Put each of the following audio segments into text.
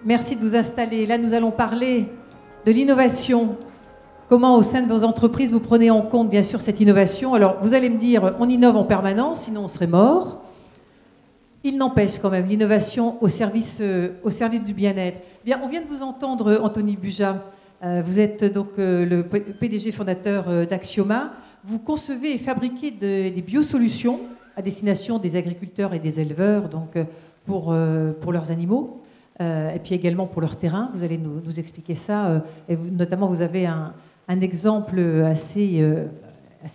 Merci de vous installer. Là, nous allons parler de l'innovation. Comment, au sein de vos entreprises, vous prenez en compte, bien sûr, cette innovation? Alors, vous allez me dire, on innove en permanence, sinon on serait mort. Il n'empêche quand même l'innovation au service du bien-être. Bien, on vient de vous entendre, Anthony Buja. Vous êtes donc le PDG fondateur d'Axioma. Vous concevez et fabriquez des biosolutions à destination des agriculteurs et des éleveurs, donc pour leurs animaux, et puis également pour leur terrain. Vous allez nous expliquer ça. Et notamment, vous avez un exemple assez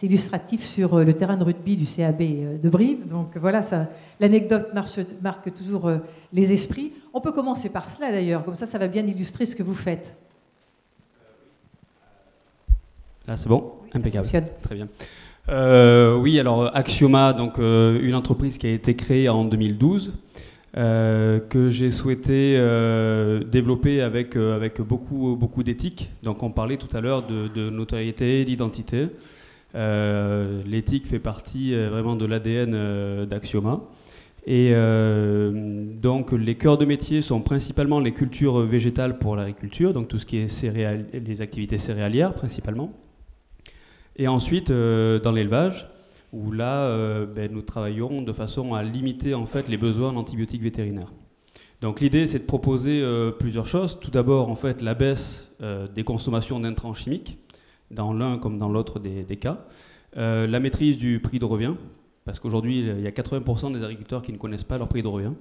illustratif sur le terrain de rugby du CAB de Brive. Donc voilà, l'anecdote marque toujours les esprits. On peut commencer par cela d'ailleurs, comme ça va bien illustrer ce que vous faites. Là c'est bon, oui, impeccable. Très bien. Oui, alors Axioma, donc une entreprise qui a été créée en 2012, que j'ai souhaité développer avec beaucoup d'éthique. Donc on parlait tout à l'heure de notoriété, d'identité. L'éthique fait partie vraiment de l'ADN d'Axioma. Et donc les cœurs de métier sont principalement les cultures végétales pour l'agriculture, donc tout ce qui est les activités céréalières principalement. Et ensuite dans l'élevage, où là nous travaillons de façon à limiter en fait les besoins en antibiotiques vétérinaires. Donc l'idée c'est de proposer plusieurs choses. Tout d'abord en fait la baisse des consommations d'intrants chimiques, dans l'un comme dans l'autre des cas. La maîtrise du prix de revient, parce qu'aujourd'hui, il y a 80% des agriculteurs qui ne connaissent pas leur prix de revient.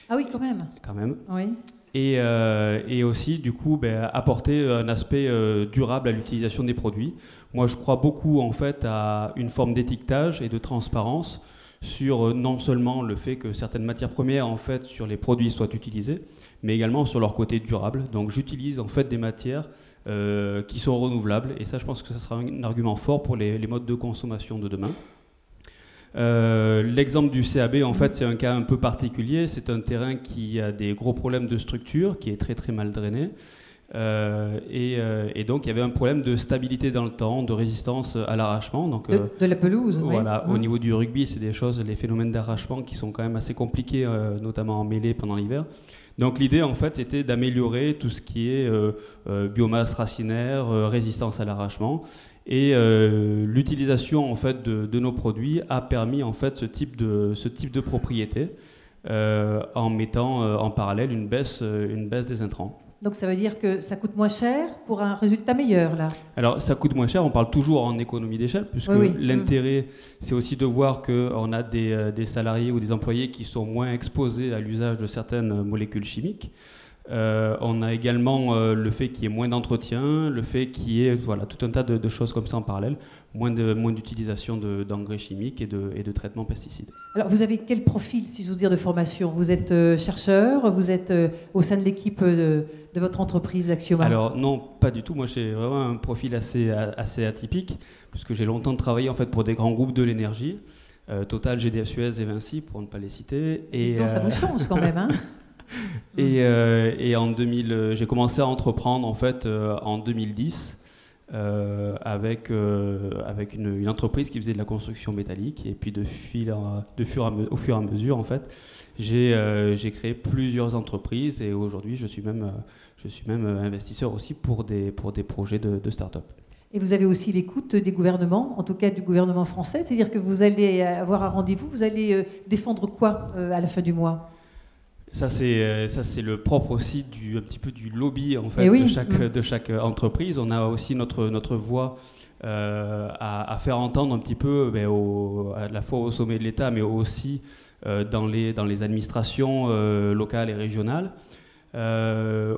Ah oui, quand même. Quand même. Oui. Et aussi, du coup, apporter un aspect durable à l'utilisation des produits. Moi, je crois beaucoup, en fait, à une forme d'étiquetage et de transparence sur non seulement le fait que certaines matières premières, en fait, sur les produits soient utilisées, mais également sur leur côté durable. Donc, j'utilise, en fait, des matières qui sont renouvelables. Et ça, je pense que ça sera un argument fort pour les modes de consommation de demain. L'exemple du CAB, en fait, c'est un cas un peu particulier. C'est un terrain qui a des gros problèmes de structure, qui est très très mal drainé. Et donc, il y avait un problème de stabilité dans le temps, de résistance à l'arrachement. Donc, de la pelouse, voilà, oui. Au niveau du rugby, c'est des choses, les phénomènes d'arrachement qui sont quand même assez compliqués, notamment en mêlée pendant l'hiver. Donc l'idée en fait était d'améliorer tout ce qui est biomasse racinaire, résistance à l'arrachement, et l'utilisation en fait de nos produits a permis en fait ce type de propriété en mettant en parallèle une baisse des intrants. Donc ça veut dire que ça coûte moins cher pour un résultat meilleur, là? Alors ça coûte moins cher, on parle toujours en économie d'échelle, puisque oui. L'intérêt, c'est aussi de voir qu'on a des salariés ou des employés qui sont moins exposés à l'usage de certaines molécules chimiques. On a également le fait qu'il y ait moins d'entretien, le fait qu'il y ait tout un tas de choses comme ça en parallèle, moins d'utilisation d'engrais chimiques et de traitements pesticides. Alors vous avez quel profil, si j'ose dire, de formation? Vous êtes chercheur, vous êtes au sein de l'équipe de votre entreprise, d'Axioma? Alors non, pas du tout. Moi j'ai vraiment un profil assez atypique, puisque j'ai longtemps travaillé en fait pour des grands groupes de l'énergie, Total, GDF Suez et Vinci, pour ne pas les citer. Et donc ça vous change quand même, hein? Et en 2000, j'ai commencé à entreprendre en fait en 2010 avec une entreprise qui faisait de la construction métallique, et puis au fur et à mesure en fait j'ai créé plusieurs entreprises, et aujourd'hui je suis même investisseur aussi pour des projets de start-up. Et vous avez aussi l'écoute des gouvernements, en tout cas du gouvernement français, c'est-à-dire que vous allez avoir un rendez-vous, vous allez défendre quoi à la fin du mois? Ça c'est le propre aussi un petit peu du lobby en fait, de chaque entreprise. On a aussi notre voix à faire entendre un petit peu, à la fois au sommet de l'État, mais aussi dans les administrations locales et régionales.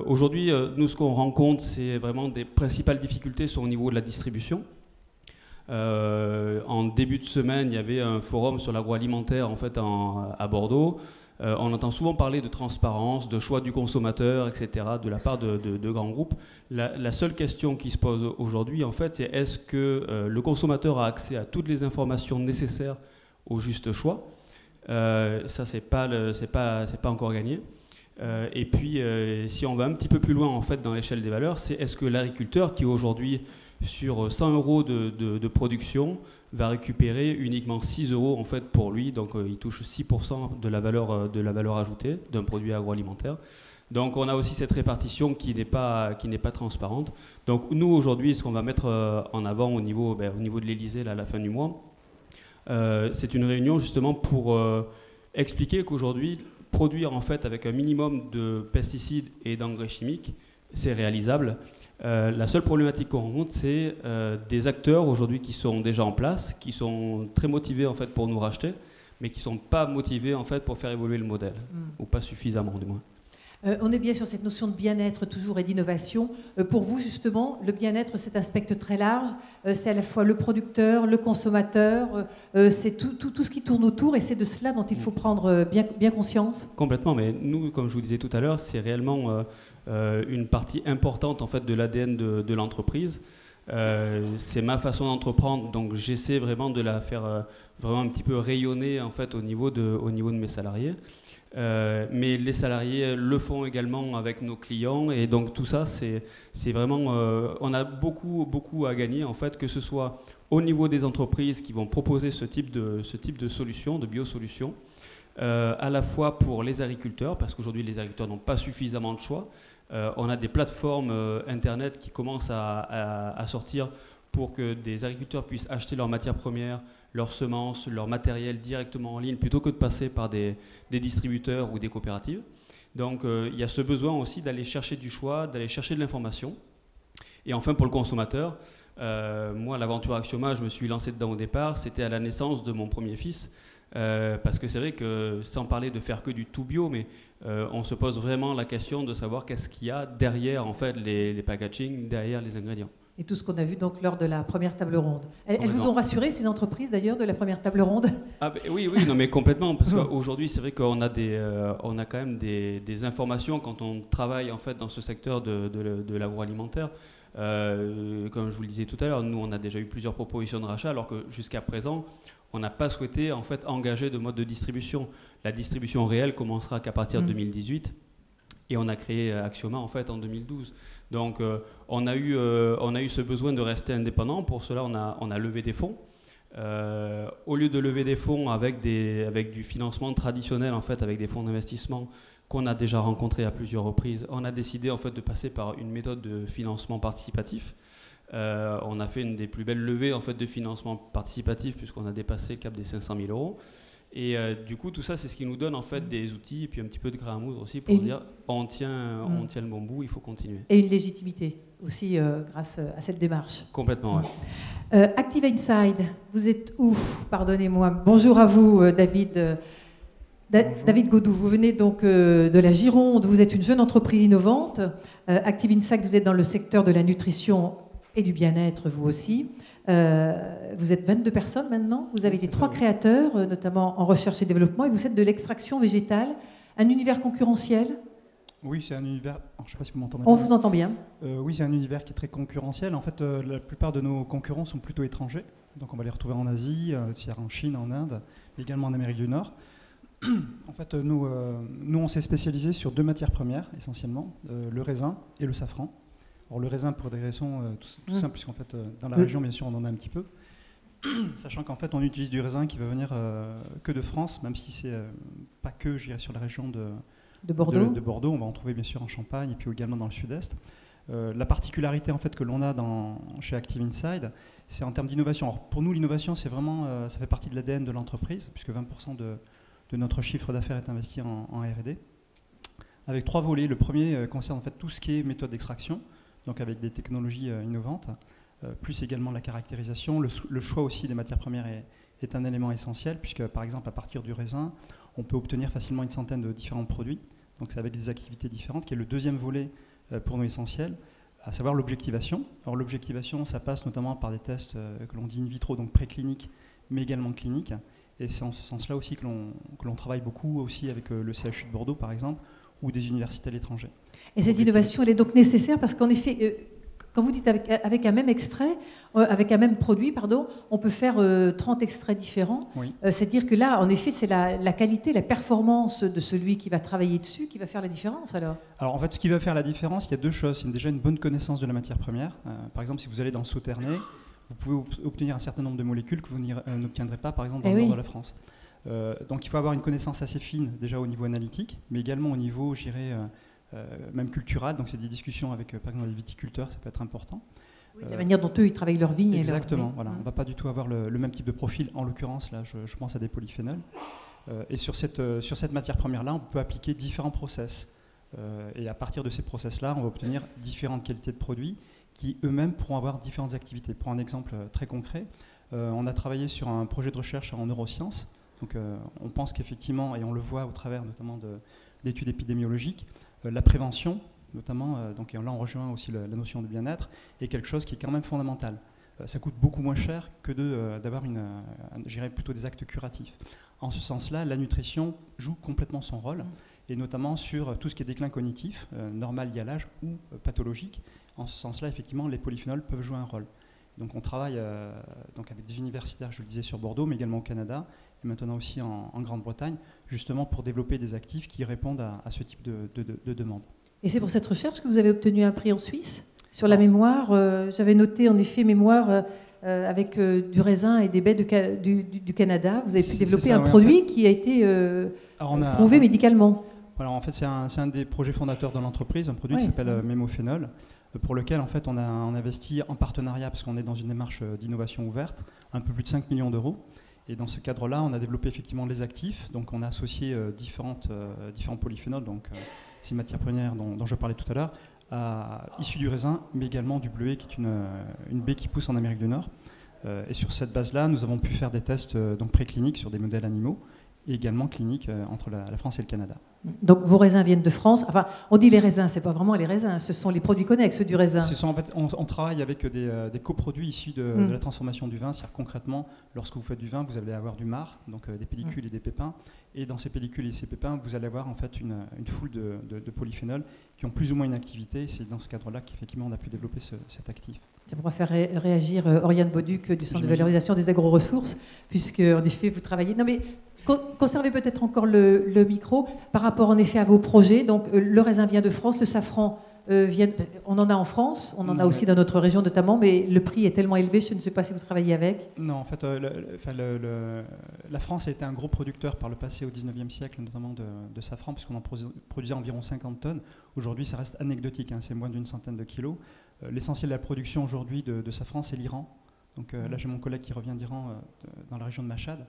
Aujourd'hui, nous, ce qu'on rencontre, c'est vraiment des principales difficultés sont au niveau de la distribution. En début de semaine, il y avait un forum sur l'agroalimentaire en fait, à Bordeaux. On entend souvent parler de transparence, de choix du consommateur, etc., de la part de grands groupes. La seule question qui se pose aujourd'hui, en fait, c'est est-ce que le consommateur a accès à toutes les informations nécessaires au juste choix? Ça, c'est pas encore gagné. Et puis, si on va un petit peu plus loin, en fait, dans l'échelle des valeurs, c'est est-ce que l'agriculteur, qui aujourd'hui sur 100 euros de production, va récupérer uniquement 6 euros en fait pour lui. Donc il touche 6% de la valeur ajoutée d'un produit agroalimentaire. Donc on a aussi cette répartition qui n'est pas transparente. Donc nous aujourd'hui, ce qu'on va mettre en avant au niveau de l'Élysée à la fin du mois, c'est une réunion justement pour expliquer qu'aujourd'hui, produire en fait avec un minimum de pesticides et d'engrais chimiques, c'est réalisable. La seule problématique qu'on rencontre, c'est des acteurs aujourd'hui qui sont déjà en place, qui sont très motivés en fait pour nous racheter, mais qui ne sont pas motivés en fait pour faire évoluer le modèle, ou pas suffisamment du moins. On est bien sur cette notion de bien-être toujours et d'innovation. Pour vous, justement, le bien-être, c'est un spectre très large. C'est à la fois le producteur, le consommateur, c'est tout ce qui tourne autour, et c'est de cela dont il faut prendre bien conscience. Complètement, mais nous, comme je vous disais tout à l'heure, c'est réellement une partie importante en fait, de l'ADN de l'entreprise. C'est ma façon d'entreprendre, donc j'essaie vraiment de la faire vraiment un petit peu rayonner en fait, au niveau de mes salariés. Mais les salariés le font également avec nos clients, et donc tout ça, c'est vraiment, on a beaucoup à gagner en fait, que ce soit au niveau des entreprises qui vont proposer ce type de solutions, de biosolutions, à la fois pour les agriculteurs, parce qu'aujourd'hui les agriculteurs n'ont pas suffisamment de choix. On a des plateformes internet qui commencent à sortir pour que des agriculteurs puissent acheter leurs matières premières, leurs semences, leur matériel directement en ligne, plutôt que de passer par des distributeurs ou des coopératives. Donc il y a ce besoin aussi d'aller chercher du choix, d'aller chercher de l'information. Et enfin, pour le consommateur, moi, l'aventure Axioma, je me suis lancé dedans au départ, c'était à la naissance de mon premier fils. Parce que c'est vrai que, sans parler de faire que du tout bio, mais on se pose vraiment la question de savoir qu'est-ce qu'il y a derrière en fait, les packaging, derrière les ingrédients. Et tout ce qu'on a vu donc lors de la première table ronde. Elles vous ont rassuré, ces entreprises d'ailleurs, de la première table ronde? Oui, non, mais complètement, parce qu'aujourd'hui c'est vrai qu'on a on a quand même des informations quand on travaille en fait dans ce secteur de l'agroalimentaire. Comme je vous le disais tout à l'heure, nous on a déjà eu plusieurs propositions de rachat, alors que jusqu'à présent on n'a pas souhaité en fait engager de mode de distribution. La distribution réelle commencera qu'à partir de 2018. Et on a créé Axioma en fait en 2012. Donc on a eu ce besoin de rester indépendant. Pour cela, on a levé des fonds. Au lieu de lever des fonds avec du financement traditionnel, en fait, avec des fonds d'investissement qu'on a déjà rencontrés à plusieurs reprises, on a décidé en fait de passer par une méthode de financement participatif. On a fait une des plus belles levées en fait de financement participatif, puisqu'on a dépassé le cap des 500 000 euros. Et du coup, tout ça, c'est ce qui nous donne en fait des outils et puis un petit peu de grain à moudre aussi pour dire on tient le bon bout, il faut continuer. Et une légitimité aussi grâce à cette démarche. Complètement, oui. Active Inside, vous êtes où? Pardonnez-moi. Bonjour à vous, David. David Godou, vous venez donc de la Gironde, vous êtes une jeune entreprise innovante. Active Inside, vous êtes dans le secteur de la nutrition et du bien-être, vous aussi. Vous êtes 22 personnes maintenant, vous avez été 3 créateurs, notamment en recherche et développement, et vous êtes de l'extraction végétale, un univers concurrentiel. Oui, c'est un univers, alors, je ne sais pas si vous m'entendez. On vous entend bien. Oui, c'est un univers qui est très concurrentiel. En fait, la plupart de nos concurrents sont plutôt étrangers, donc on va les retrouver en Asie, en Chine, en Inde, également en Amérique du Nord. En fait, nous on s'est spécialisé sur 2 matières premières, essentiellement, le raisin et le safran. Alors, le raisin pour des raisons tout simples, puisqu'en fait, dans la région, bien sûr, on en a un petit peu. Sachant qu'en fait, on utilise du raisin qui va venir que de France, même si c'est pas que, je dirais, sur la région de Bordeaux. On va en trouver bien sûr en Champagne et puis également dans le sud-est. La particularité en fait que l'on a chez Active Inside, c'est en termes d'innovation. Alors, pour nous, l'innovation, c'est vraiment, ça fait partie de l'ADN de l'entreprise, puisque 20% de notre chiffre d'affaires est investi en R&D, avec 3 volets. Le premier concerne en fait tout ce qui est méthode d'extraction, donc avec des technologies innovantes, plus également la caractérisation. Le choix aussi des matières premières est un élément essentiel, puisque par exemple à partir du raisin, on peut obtenir facilement une centaine de différents produits, donc c'est avec des activités différentes, qui est le deuxième volet pour nous essentiel, à savoir l'objectivation. Alors l'objectivation, ça passe notamment par des tests que l'on dit in vitro, donc précliniques, mais également cliniques, et c'est en ce sens-là aussi que l'on travaille beaucoup aussi avec le CHU de Bordeaux par exemple, ou des universités à l'étranger. Et cette innovation, elle est donc nécessaire parce qu'en effet, quand vous dites avec un même extrait, avec un même produit, pardon, on peut faire 30 extraits différents. Oui. C'est-à-dire que là, en effet, c'est la qualité, la performance de celui qui va travailler dessus qui va faire la différence, alors. Alors en fait, ce qui va faire la différence, il y a deux choses. C'est déjà une bonne connaissance de la matière première. Par exemple, si vous allez dans Sauternes, vous pouvez obtenir un certain nombre de molécules que vous n'obtiendrez pas, par exemple, dans le nord de la France. Donc il faut avoir une connaissance assez fine, déjà au niveau analytique, mais également au niveau, je dirais, même culturel. Donc c'est des discussions avec, par exemple, les viticulteurs, ça peut être important. Oui, la manière dont eux, ils travaillent leur vigne. Exactement, voilà. On ne va pas du tout avoir le même type de profil. En l'occurrence, là, je pense à des polyphénols. Et sur cette matière première-là, on peut appliquer différents process. Et à partir de ces process-là, on va obtenir différentes qualités de produits qui eux-mêmes pourront avoir différentes activités. Pour un exemple très concret, on a travaillé sur un projet de recherche en neurosciences. Donc, on pense qu'effectivement, et on le voit au travers notamment d'études épidémiologiques, la prévention, notamment, donc là on rejoint aussi la notion de bien-être, est quelque chose qui est quand même fondamental. Ça coûte beaucoup moins cher que d'avoir je dirais plutôt des actes curatifs. En ce sens-là, la nutrition joue complètement son rôle, et notamment sur tout ce qui est déclin cognitif, normal lié à l'âge ou pathologique. En ce sens-là, effectivement, les polyphénols peuvent jouer un rôle. Donc on travaille donc avec des universitaires, je le disais, sur Bordeaux, mais également au Canada, et maintenant aussi en Grande-Bretagne, justement pour développer des actifs qui répondent à ce type de demande. Et c'est pour cette recherche que vous avez obtenu un prix en Suisse sur la mémoire. J'avais noté en effet mémoire avec du raisin et des baies du Canada. Vous avez pu développer un produit qui a été prouvé médicalement. Voilà, en fait, c'est un des projets fondateurs de l'entreprise, un produit qui s'appelle Mémophénol, pour lequel en fait on a investi en partenariat, parce qu'on est dans une démarche d'innovation ouverte, un peu plus de 5 millions d'euros. Et dans ce cadre-là, on a développé effectivement les actifs. Donc on a associé différents polyphénols, donc ces matières premières dont je parlais tout à l'heure, issues du raisin, mais également du bleuet, qui est une baie qui pousse en Amérique du Nord. Et sur cette base-là, nous avons pu faire des tests donc précliniques sur des modèles animaux, et également cliniques entre la France et le Canada. Donc vos raisins viennent de France. Enfin, on dit les raisins, c'est pas vraiment les raisins, ce sont les produits connexes du raisin. En fait, on travaille avec des coproduits issus de la transformation du vin. C'est-à-dire concrètement, lorsque vous faites du vin, vous allez avoir du marc, donc des pellicules et des pépins. Et dans ces pellicules et ces pépins, vous allez avoir en fait une foule de polyphénols qui ont plus ou moins une activité. C'est dans ce cadre-là qu'effectivement on a pu développer cet actif. Ça pourra faire réagir Oriane Bauduc du Centre de valorisation des agro-ressources, puisque en effet vous travaillez. Non mais conservez peut-être encore le micro par rapport en effet à vos projets. Donc le raisin vient de France, le safran on en a en France, on en a aussi dans notre région notamment, mais le prix est tellement élevé, je ne sais pas si vous travaillez avec. Non, en fait, la France a été un gros producteur par le passé au 19e siècle, notamment de safran, puisqu'on en produisait environ 50 tonnes. Aujourd'hui, ça reste anecdotique, c'est moins d'une centaine de kilos. L'essentiel de la production aujourd'hui de safran, c'est l'Iran. Donc là, j'ai mon collègue qui revient d'Iran, dans la région de Machhad.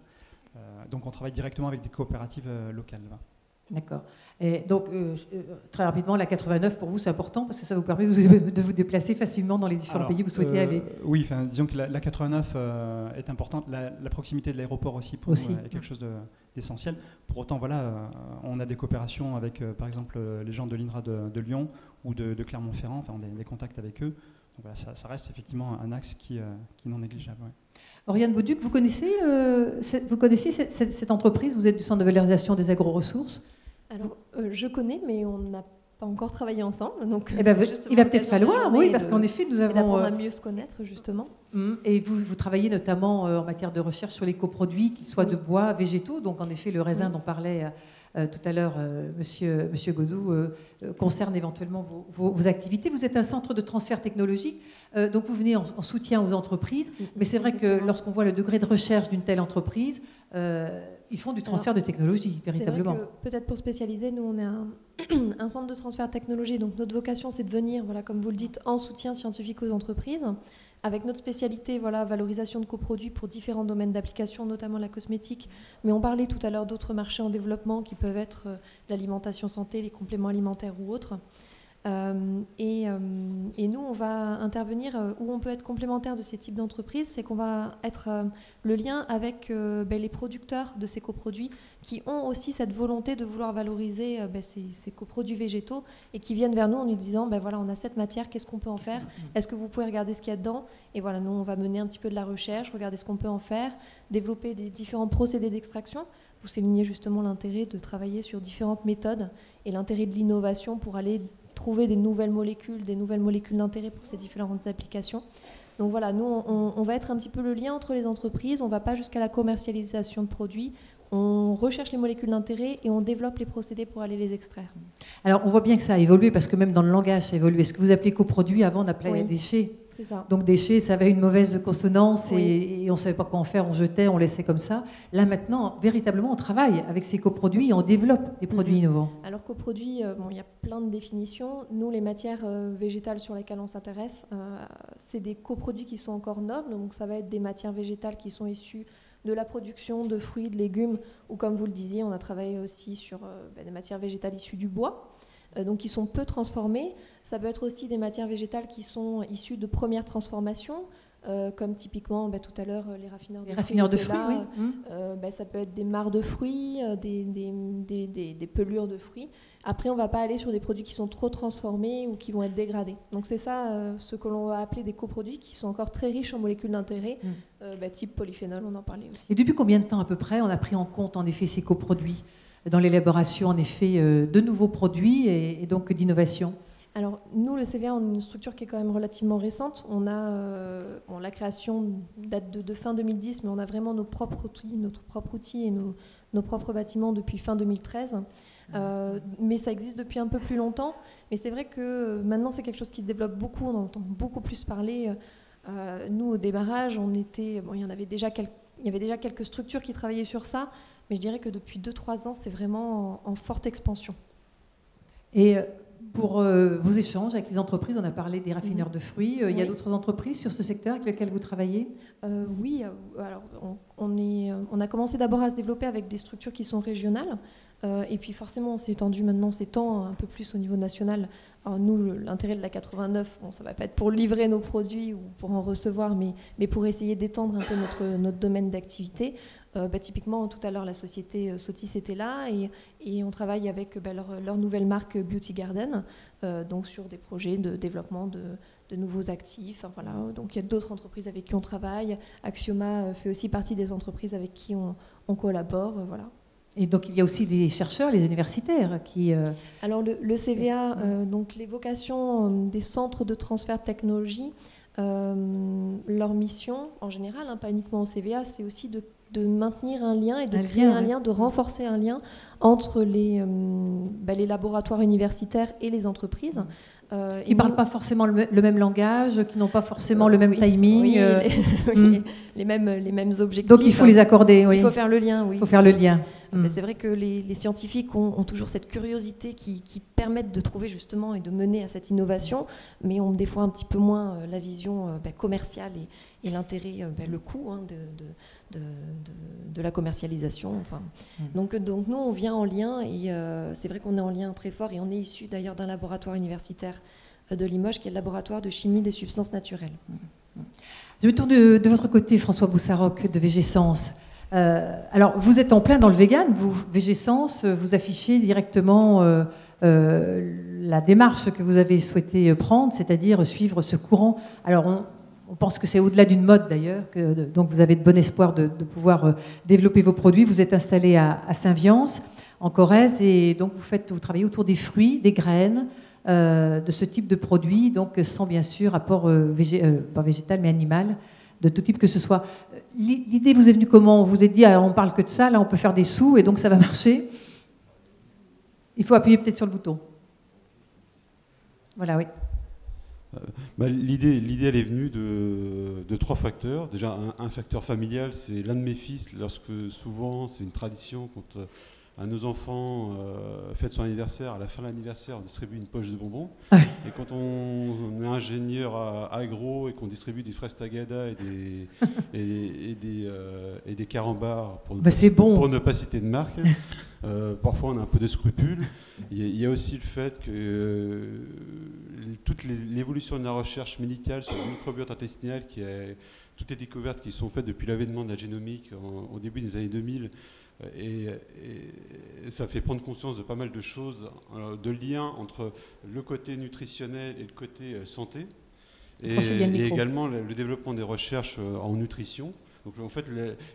Donc on travaille directement avec des coopératives locales. D'accord. Et donc, très rapidement, la 89, pour vous, c'est important parce que ça vous permet de vous déplacer facilement dans les différents pays où vous souhaitez aller. Oui, disons que la 89 est importante. La proximité de l'aéroport aussi, pour nous, est quelque chose d'essentiel. Pour autant, voilà, on a des coopérations avec, par exemple, les gens de l'INRA de Lyon ou de Clermont-Ferrand. Enfin, on a des contacts avec eux. Donc voilà, ça reste effectivement un axe qui est non négligeable. Ouais. Oriane Bauduc, vous connaissez cette entreprise? Vous êtes du Centre de valorisation des agro-ressources. Alors, je connais, mais on n'a pas encore travaillé ensemble. Donc, il va peut-être falloir, oui, parce qu'en effet, nous avons... d'apprendre à mieux se connaître, justement. Et vous travaillez notamment en matière de recherche sur les coproduits, qu'ils soient de bois, végétaux. Donc, en effet, le raisin dont parlait tout à l'heure Monsieur Godou concerne éventuellement vos activités. Vous êtes un centre de transfert technologique, donc vous venez en soutien aux entreprises. Mais c'est vrai que lorsqu'on voit le degré de recherche d'une telle entreprise, ils font du transfert de technologie, véritablement. Peut-être pour spécialiser, nous, on est un centre de transfert de technologie. Donc, notre vocation, c'est de venir, voilà, comme vous le dites, en soutien scientifique aux entreprises, avec notre spécialité, voilà, valorisation de coproduits pour différents domaines d'application, notamment la cosmétique. Mais on parlait tout à l'heure d'autres marchés en développement qui peuvent être l'alimentation santé, les compléments alimentaires ou autres. Et nous, on va intervenir où on peut être complémentaire de ces types d'entreprises, c'est qu'on va être le lien avec les producteurs de ces coproduits qui ont aussi cette volonté de vouloir valoriser ces coproduits végétaux et qui viennent vers nous en nous disant voilà, on a cette matière, qu'est-ce qu'on peut en faire? Est-ce que vous pouvez regarder ce qu'il y a dedans? Et voilà, nous, on va mener un petit peu de la recherche, regarder ce qu'on peut en faire, développer des différents procédés d'extraction. Vous soulignez justement l'intérêt de travailler sur différentes méthodes et l'intérêt de l'innovation pour aller trouver des nouvelles molécules d'intérêt pour ces différentes applications. Donc voilà, nous, on va être un petit peu le lien entre les entreprises. On ne va pas jusqu'à la commercialisation de produits. On recherche les molécules d'intérêt et on développe les procédés pour aller les extraire. Alors, on voit bien que ça a évolué, parce que même dans le langage, ça a évolué. Ce que vous appelez coproduit, avant, on appelait Oui. déchets. C'est ça. Donc, déchets, ça avait une mauvaise consonance Oui. et on ne savait pas quoi en faire, on jetait, on laissait comme ça. Là, maintenant, véritablement, on travaille avec ces coproduits et on développe des produits innovants. Alors coproduit, il y a plein de définitions. Nous, les matières végétales sur lesquelles on s'intéresse, c'est des coproduits qui sont encore nobles. Donc, ça va être des matières végétales qui sont issues de la production de fruits, de légumes, ou comme vous le disiez, on a travaillé aussi sur des matières végétales issues du bois, donc qui sont peu transformées. Ça peut être aussi des matières végétales qui sont issues de premières transformations, comme typiquement tout à l'heure les raffineurs de fruits. Oui. Ça peut être des mares de fruits, des pelures de fruits. Après, on ne va pas aller sur des produits qui sont trop transformés ou qui vont être dégradés. Donc c'est ça ce que l'on va appeler des coproduits qui sont encore très riches en molécules d'intérêt, type polyphénol, on en parlait aussi. Et depuis combien de temps à peu près on a pris en compte en effet ces coproduits dans l'élaboration en effet de nouveaux produits et donc d'innovation? Alors, nous, le CVA, on est une structure qui est quand même relativement récente. On a, la création date de fin 2010, mais on a vraiment nos propres outils, notre propre outil et nos propres bâtiments depuis fin 2013. Mais ça existe depuis un peu plus longtemps. Mais c'est vrai que maintenant, c'est quelque chose qui se développe beaucoup. On entend beaucoup plus parler. Nous, au démarrage, il y avait déjà quelques structures qui travaillaient sur ça. Mais je dirais que depuis 2-3 ans, c'est vraiment en forte expansion. Et pour vos échanges avec les entreprises, on a parlé des raffineurs de fruits. Il y a d'autres entreprises sur ce secteur avec lesquelles vous travaillez? Oui, alors on a commencé d'abord à se développer avec des structures qui sont régionales. Et puis forcément, on s'est étendu maintenant, on s'étend un peu plus au niveau national. Alors nous, l'intérêt de la 89, ça ne va pas être pour livrer nos produits ou pour en recevoir, mais pour essayer d'étendre un peu notre domaine d'activité. Typiquement, tout à l'heure, la société Sotis était là et on travaille avec leur nouvelle marque Beauty Garden, donc sur des projets de développement de nouveaux actifs. Voilà. Donc il y a d'autres entreprises avec qui on travaille. Axioma fait aussi partie des entreprises avec qui on collabore. Voilà. Et donc il y a aussi des chercheurs, les universitaires qui... Alors le CVA, donc les vocations des centres de transfert de technologie, leur mission en général, pas uniquement au CVA, c'est aussi de maintenir un lien et de créer un lien, de renforcer un lien entre les laboratoires universitaires et les entreprises. Qui ne parlent pas forcément le même langage, qui n'ont pas forcément le même timing. Les mêmes objectifs. Donc il faut les accorder, oui. Il faut faire le lien, oui. Il faut faire le lien. C'est vrai que les scientifiques ont toujours cette curiosité qui permettent de trouver justement et de mener à cette innovation, mais ont des fois un petit peu moins la vision commerciale et l'intérêt, le coût de la commercialisation. Donc nous, on vient en lien et c'est vrai qu'on est en lien très fort et on est issu d'ailleurs d'un laboratoire universitaire de Limoges qui est le laboratoire de chimie des substances naturelles. Je me tourne de votre côté, François Boussaroc de VGSens. Alors, vous êtes en plein dans le vegan, vous, VGSens, vous affichez directement la démarche que vous avez souhaité prendre, c'est-à-dire suivre ce courant. Alors, on pense que c'est au-delà d'une mode d'ailleurs, donc vous avez de bon espoir de pouvoir développer vos produits. Vous êtes installé à Saint-Viance, en Corrèze, et donc vous travaillez autour des fruits, des graines, de ce type de produits, donc sans bien sûr apport pas végétal mais animal, de tout type que ce soit. L'idée vous est venue comment? On vous a dit, on parle que de ça, là on peut faire des sous et donc ça va marcher. Il faut appuyer peut-être sur le bouton. Voilà, oui. L'idée, elle est venue de 3 facteurs. Déjà, un facteur familial, c'est l'un de mes fils, lorsque souvent, c'est une tradition, quand un de nos enfants fête son anniversaire, à la fin de l'anniversaire, on distribue une poche de bonbons. Et quand on est ingénieur agro et qu'on distribue des fraises tagada et des carambars, pour ne pas citer de marque, parfois on a un peu de scrupules. Il y a aussi le fait que toute l'évolution de la recherche médicale sur le microbiote intestinal, toutes les découvertes qui sont faites depuis l'avènement de la génomique au début des années 2000, et ça fait prendre conscience de pas mal de choses, de liens entre le côté nutritionnel et le côté santé, et également le développement des recherches en nutrition. Donc en fait,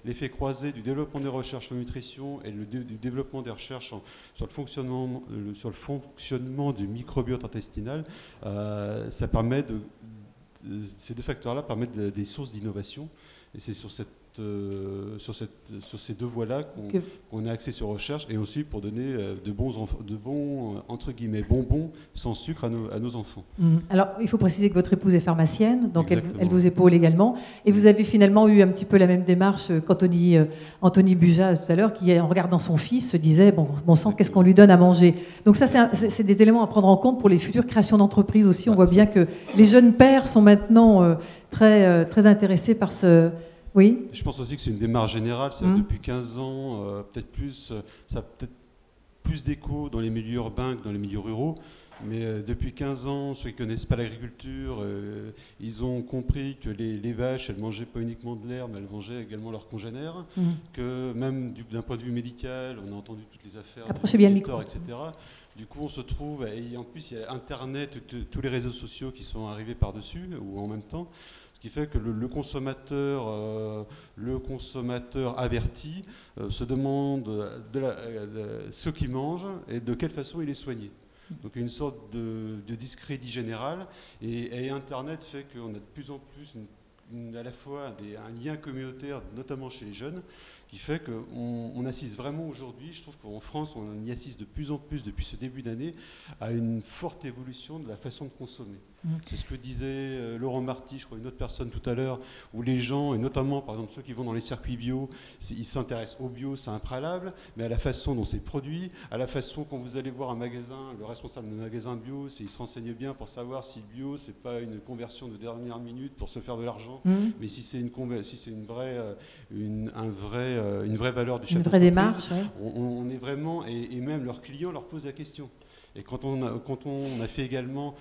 l'effet croisé du développement des recherches en nutrition et du développement des recherches sur le fonctionnement du microbiote intestinal, ça permet ces deux facteurs-là permettent des sources d'innovation. Et c'est sur ces deux voies-là qu'on est axé sur recherche, et aussi pour donner de bons entre guillemets, bonbons sans sucre à nos enfants. Alors, il faut préciser que votre épouse est pharmacienne, donc elle vous épaule également. Et vous avez finalement eu un petit peu la même démarche qu'Anthony Buja tout à l'heure, qui, en regardant son fils, se disait, bon sang, qu'est-ce qu'on lui donne à manger? Donc ça, c'est des éléments à prendre en compte pour les futures créations d'entreprises aussi. On voit bien que les jeunes pères sont maintenant très intéressés par ce... Oui. Je pense aussi que c'est une démarche générale. Depuis 15 ans, peut-être plus, ça a peut-être plus d'écho dans les milieux urbains que dans les milieux ruraux. Mais depuis 15 ans, ceux qui ne connaissent pas l'agriculture, ils ont compris que les vaches, elles ne mangeaient pas uniquement de l'herbe, elles mangeaient également leurs congénères. Que même d'un point de vue médical, on a entendu toutes les affaires, approchez bien le micro, etc. Du coup, on se trouve, et en plus, il y a Internet, tous les réseaux sociaux qui sont arrivés par-dessus, ou en même temps. Ce qui fait que le consommateur averti se demande ce qu'il mange et de quelle façon il est soigné. Donc une sorte de discrédit général. Et Internet fait qu'on a de plus en plus à la fois un lien communautaire, notamment chez les jeunes, qui fait qu'on assiste vraiment aujourd'hui, je trouve qu'en France, on y assiste de plus en plus depuis ce début d'année, à une forte évolution de la façon de consommer. C'est ce que disait Laurent Marty, je crois, une autre personne tout à l'heure, où les gens, et notamment par exemple ceux qui vont dans les circuits bio, ils s'intéressent au bio, c'est impréalable, mais à la façon dont c'est produit, à la façon quand vous allez voir un magasin, le responsable de magasin bio, il se renseigne bien pour savoir si le bio, c'est pas une conversion de dernière minute pour se faire de l'argent, mais si c'est une vraie valeur du chef d'entreprise. Une vraie démarche, ouais. On est vraiment, et même leurs clients leur posent la question. Et quand on a fait également,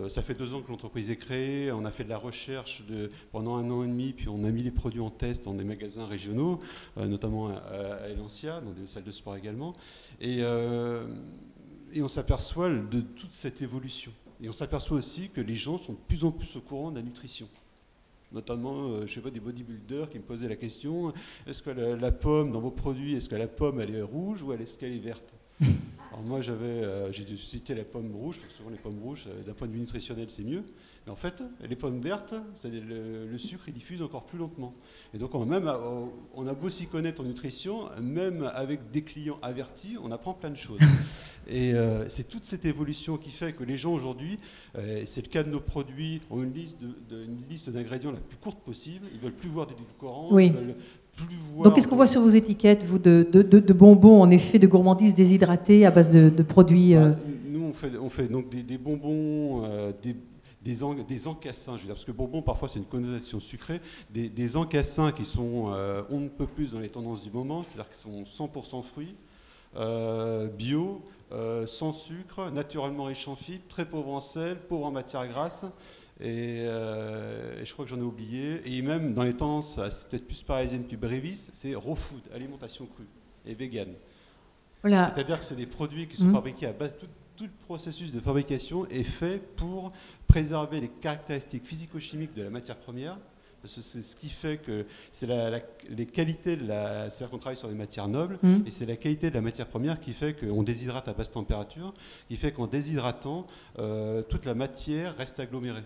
ça fait 2 ans que l'entreprise est créée, on a fait de la recherche pendant 1 an et demi, puis on a mis les produits en test dans des magasins régionaux, notamment à Elancia, dans des salles de sport également, et on s'aperçoit de toute cette évolution. Et on s'aperçoit aussi que les gens sont de plus en plus au courant de la nutrition. Notamment, je sais pas, des bodybuilders qui me posaient la question, est-ce que la pomme dans vos produits, est-ce que la pomme elle est rouge ou est-ce qu'elle est verte? Alors moi j'ai cité la pomme rouge, parce que souvent les pommes rouges, d'un point de vue nutritionnel, c'est mieux. Mais en fait, les pommes vertes, le sucre il diffuse encore plus lentement. Et donc on a beau s'y connaître en nutrition, même avec des clients avertis, on apprend plein de choses. Et c'est toute cette évolution qui fait que les gens aujourd'hui, c'est le cas de nos produits, ont une liste d'ingrédients la plus courte possible. Ils ne veulent plus voir d'édulcorants. Oui. Donc, qu'est-ce qu'on voit sur vos étiquettes, vous, de bonbons, en effet, de gourmandises déshydratées à base de produits Nous, on fait donc des bonbons, des encassins, je veux dire, parce que bonbons, parfois, c'est une connotation sucrée, des encassins qui sont on ne peut plus dans les tendances du moment, c'est-à-dire qu'ils sont 100% fruits, bio, sans sucre, naturellement riches en fibres, très pauvres en sel, pauvres en matières grasses. Et je crois que j'en ai oublié. Et même dans les tendances, c'est peut-être plus parisienne que Brévis, c'est raw food, alimentation crue et vegan. Voilà. C'est-à-dire que c'est des produits qui sont fabriqués à base, tout le processus de fabrication est fait pour préserver les caractéristiques physico-chimiques de la matière première. Parce que c'est ce qui fait que c'est les qualités c'est-à-dire qu'on travaille sur des matières nobles, et c'est la qualité de la matière première qui fait qu'on déshydrate à basse température, qui fait qu'en déshydratant, toute la matière reste agglomérée.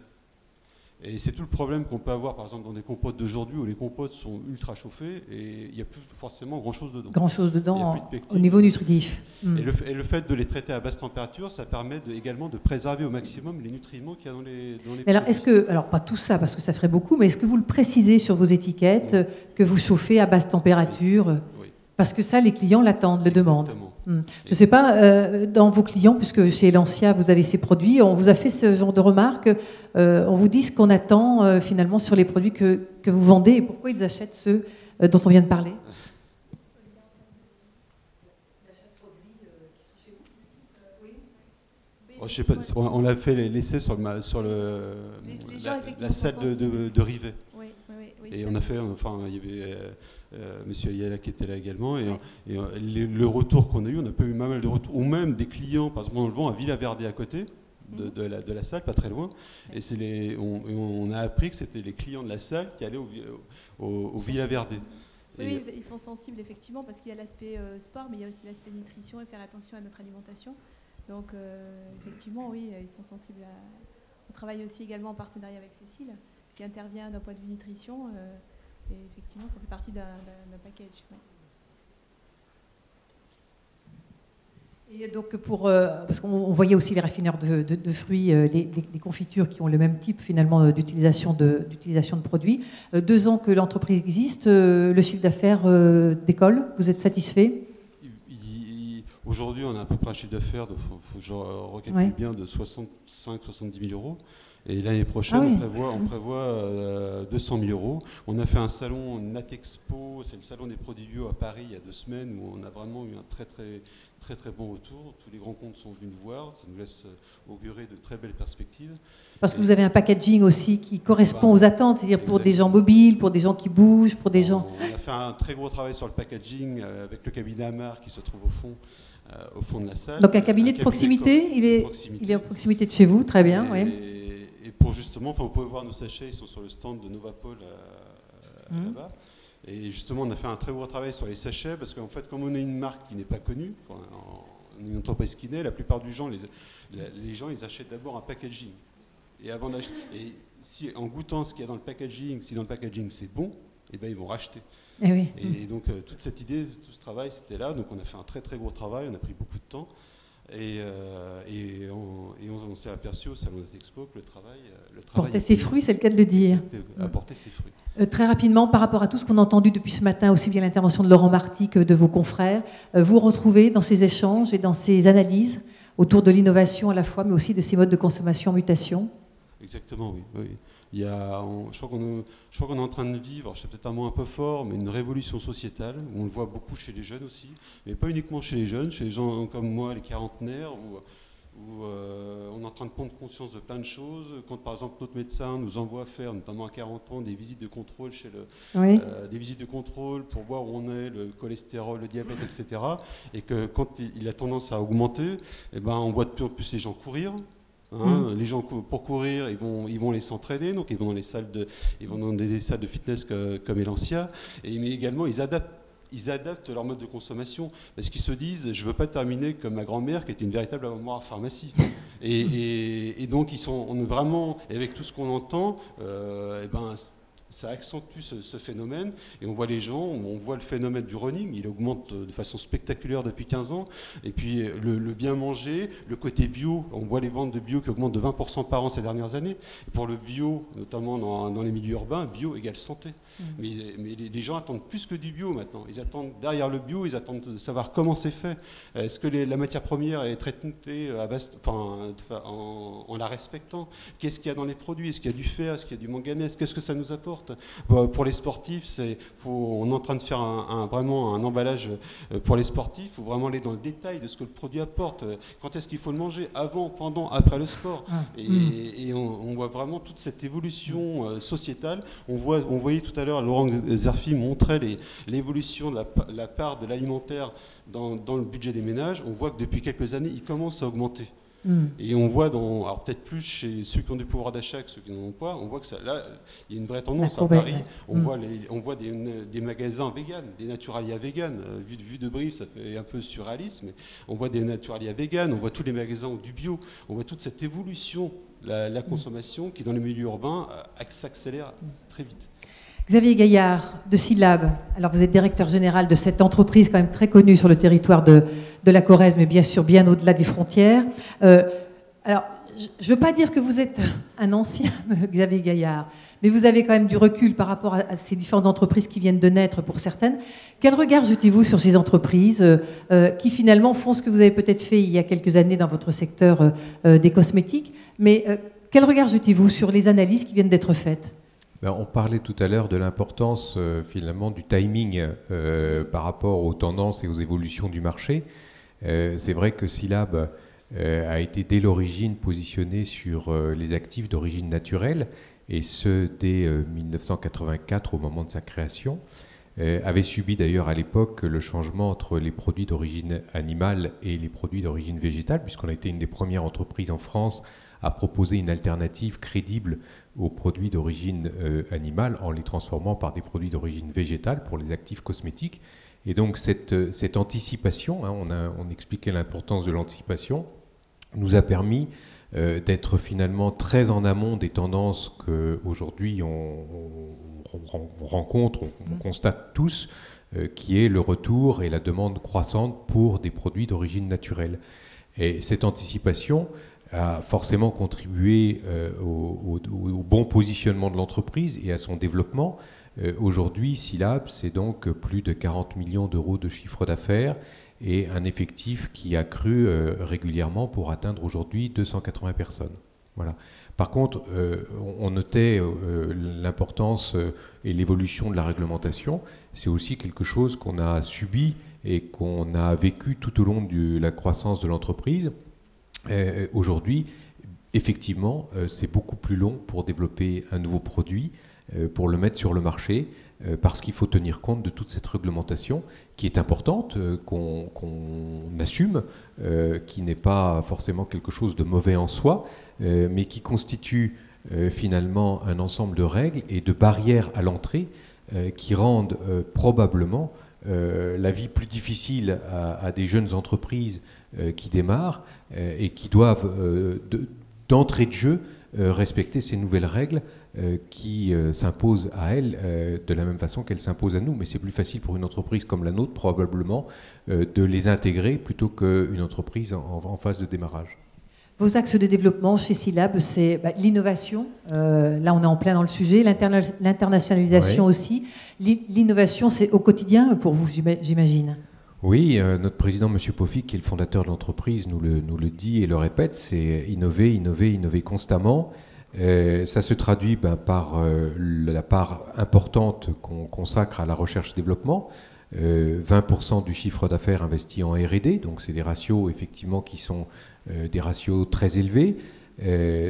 Et c'est tout le problème qu'on peut avoir, par exemple, dans des compotes d'aujourd'hui, où les compotes sont ultra chauffées et il n'y a plus forcément grand-chose dedans. Grand-chose dedans au niveau nutritif. Et le fait de les traiter à basse température, ça permet également de préserver au maximum les nutriments qu'il y a dans les produits. Alors, pas tout ça, parce que ça ferait beaucoup, mais est-ce que vous le précisez sur vos étiquettes, que vous chauffez à basse température? Oui. Parce que ça, les clients l'attendent, le demandent. Je ne sais pas, dans vos clients, puisque chez Elancia, vous avez ces produits, on vous a fait ce genre de remarques, on vous dit ce qu'on attend finalement sur les produits que vous vendez et pourquoi ils achètent ceux dont on vient de parler. Je sais pas, on l'a fait l'essai sur la salle de Rivet. Oui, et on a fait, enfin, il y avait Monsieur Ayala qui était là également, et le retour qu'on a eu, on a pas eu pas mal de retours, ou même des clients, par exemple, on le vend à Villaverde à côté, de la salle, pas très loin. Et on a appris que c'était les clients de la salle qui allaient au Villa Verde. Oui, ils sont sensibles effectivement parce qu'il y a l'aspect sport, mais il y a aussi l'aspect nutrition et faire attention à notre alimentation. Donc effectivement, oui, ils sont sensibles à... On travaille aussi également en partenariat avec Cécile, qui intervient d'un point de vue nutrition. Et effectivement, ça fait partie d'un package. Ouais. Et donc parce qu'on voyait aussi les raffineurs de fruits, les confitures qui ont le même type finalement d'utilisation de produits. 2 ans que l'entreprise existe, le chiffre d'affaires décolle. Vous êtes satisfait? Aujourd'hui, on a à peu près un chiffre d'affaires, faut que je recalcule bien, de 65-70 000 euros. Et l'année prochaine, on prévoit 200 000 euros. On a fait un salon NatExpo, c'est le salon des produits bio à Paris il y a 2 semaines, où on a vraiment eu un très bon retour. Tous les grands comptes sont venus nous voir, ça nous laisse augurer de très belles perspectives. Parce que vous avez un packaging aussi qui correspond aux attentes, c'est-à-dire pour des gens mobiles, pour des gens qui bougent, pour des gens... On a fait un très gros travail sur le packaging avec le cabinet Amar qui se trouve au fond de la salle. Donc un cabinet de proximité, il est à proximité de chez vous, très bien. Et pour justement, vous pouvez voir nos sachets, ils sont sur le stand de Novapol là-bas. Et justement, on a fait un très gros travail sur les sachets, parce qu'en fait, comme on est une marque qui n'est pas connue, on est une entreprise qui naît, la plupart du gens, les gens, ils achètent d'abord un packaging. Et avant d'acheter, si en goûtant ce qu'il y a dans le packaging, si dans le packaging c'est bon, eh ben ils vont racheter. Et donc toute cette idée, tout ce travail, c'était là. Donc on a fait un très gros travail, on a pris beaucoup de temps. Et on s'est aperçu au salon NatExpo que le travail portait ses fruits, c'est le cas de le dire. Apporter ses fruits. Très rapidement, par rapport à tout ce qu'on a entendu depuis ce matin, aussi bien l'intervention de Laurent Marty que de vos confrères, vous retrouvez dans ces échanges et dans ces analyses autour de l'innovation à la fois, mais aussi de ces modes de consommation en mutation? Exactement, oui. Je crois qu'on est en train de vivre, c'est peut-être un mot un peu fort, mais une révolution sociétale, où on le voit beaucoup chez les jeunes aussi, mais pas uniquement chez les jeunes, chez les gens comme moi, les quarantenaires, où on est en train de prendre conscience de plein de choses. Quand par exemple notre médecin nous envoie faire, notamment à 40 ans, des visites de contrôle des visites de contrôle pour voir où on est, le cholestérol, le diabète, etc. Et que quand il a tendance à augmenter, on voit de plus en plus les gens courir. Les gens pour courir, ils vont aller s'entraîner, donc ils vont dans des salles de fitness comme Elancia, mais également ils adaptent leur mode de consommation, parce qu'ils se disent, je ne veux pas terminer comme ma grand-mère qui était une véritable armoire pharmacie. Et donc on est vraiment, et avec tout ce qu'on entend, ça accentue ce phénomène, et on voit les gens, on voit le phénomène du running, il augmente de façon spectaculaire depuis 15 ans, et puis le bien manger, le côté bio, on voit les ventes de bio qui augmentent de 20% par an ces dernières années. Et pour le bio, notamment dans les milieux urbains, bio égale santé. Mais les gens attendent plus que du bio maintenant, ils attendent derrière le bio, ils attendent de savoir comment c'est fait, est-ce que la matière première est traitée en la respectant, qu'est-ce qu'il y a dans les produits, est-ce qu'il y a du fer, est-ce qu'il y a du manganèse, qu'est-ce que ça nous apporte. Pour les sportifs, on est en train de faire vraiment un emballage pour les sportifs. Il faut vraiment aller dans le détail de ce que le produit apporte. Quand est-ce qu'il faut le manger, avant, pendant, après le sport. Et on voit vraiment toute cette évolution sociétale. On voyait tout à l'heure, Laurent Zerfi montrait l'évolution de la part de l'alimentaire dans le budget des ménages. On voit que depuis quelques années, il commence à augmenter. Et on voit, alors peut-être plus chez ceux qui ont du pouvoir d'achat que ceux qui n'en ont pas, on voit que là, il y a une vraie tendance. À Paris, on voit des magasins véganes, des naturalia véganes. Vu de Brive, ça fait un peu surréaliste, mais on voit des naturalia véganes, on voit tous les magasins du bio, on voit toute cette évolution, la consommation qui, dans les milieux urbains, s'accélère très vite. Xavier Gaillard, de Silab. Alors, vous êtes directeur général de cette entreprise quand même très connue sur le territoire de la Corrèze, mais bien sûr bien au-delà des frontières. Alors, je ne veux pas dire que vous êtes un ancien, Xavier Gaillard, mais vous avez quand même du recul par rapport à ces différentes entreprises qui viennent de naître pour certaines. Quel regard jetez-vous sur ces entreprises qui finalement font ce que vous avez peut-être fait il y a quelques années dans votre secteur des cosmétiques, mais quel regard jetez-vous sur les analyses qui viennent d'être faites ? On parlait tout à l'heure de l'importance finalement du timing par rapport aux tendances et aux évolutions du marché. C'est vrai que Silab a été dès l'origine positionné sur les actifs d'origine naturelle, et ce dès 1984 au moment de sa création. avait subi d'ailleurs à l'époque le changement entre les produits d'origine animale et les produits d'origine végétale, puisqu'on a été une des premières entreprises en France à proposer une alternative crédible aux produits d'origine animale en les transformant par des produits d'origine végétale pour les actifs cosmétiques. Et donc cette anticipation, hein, on expliquait l'importance de l'anticipation, nous a permis d'être finalement très en amont des tendances qu'aujourd'hui on rencontre, on constate tous, qui est le retour et la demande croissante pour des produits d'origine naturelle. Et cette anticipation a forcément contribué au bon positionnement de l'entreprise et à son développement. Aujourd'hui, SYLAB, c'est donc plus de 40 millions d'euros de chiffre d'affaires et un effectif qui a cru régulièrement pour atteindre aujourd'hui 280 personnes. Voilà. Par contre, on notait l'importance et l'évolution de la réglementation. C'est aussi quelque chose qu'on a subi et qu'on a vécu tout au long de la croissance de l'entreprise. Aujourd'hui, effectivement, c'est beaucoup plus long pour développer un nouveau produit, pour le mettre sur le marché, parce qu'il faut tenir compte de toute cette réglementation qui est importante, qu'on assume, qui n'est pas forcément quelque chose de mauvais en soi, mais qui constitue finalement un ensemble de règles et de barrières à l'entrée qui rendent probablement la vie plus difficile à des jeunes entreprises qui démarrent et qui doivent d'entrée de jeu respecter ces nouvelles règles qui s'imposent à elles de la même façon qu'elles s'imposent à nous. Mais c'est plus facile pour une entreprise comme la nôtre probablement de les intégrer plutôt qu'une entreprise en phase de démarrage. Vos axes de développement chez SYLAB, c'est l'innovation, là on est en plein dans le sujet, l'internationalisation aussi. L'innovation, c'est au quotidien pour vous, j'imagine. Oui, notre président, M. Poffic, qui est le fondateur de l'entreprise, nous le dit et le répète, c'est innover, innover, innover constamment. Ça se traduit par la part importante qu'on consacre à la recherche-développement. 20% du chiffre d'affaires investi en R&D, donc c'est des ratios effectivement qui sont des ratios très élevés.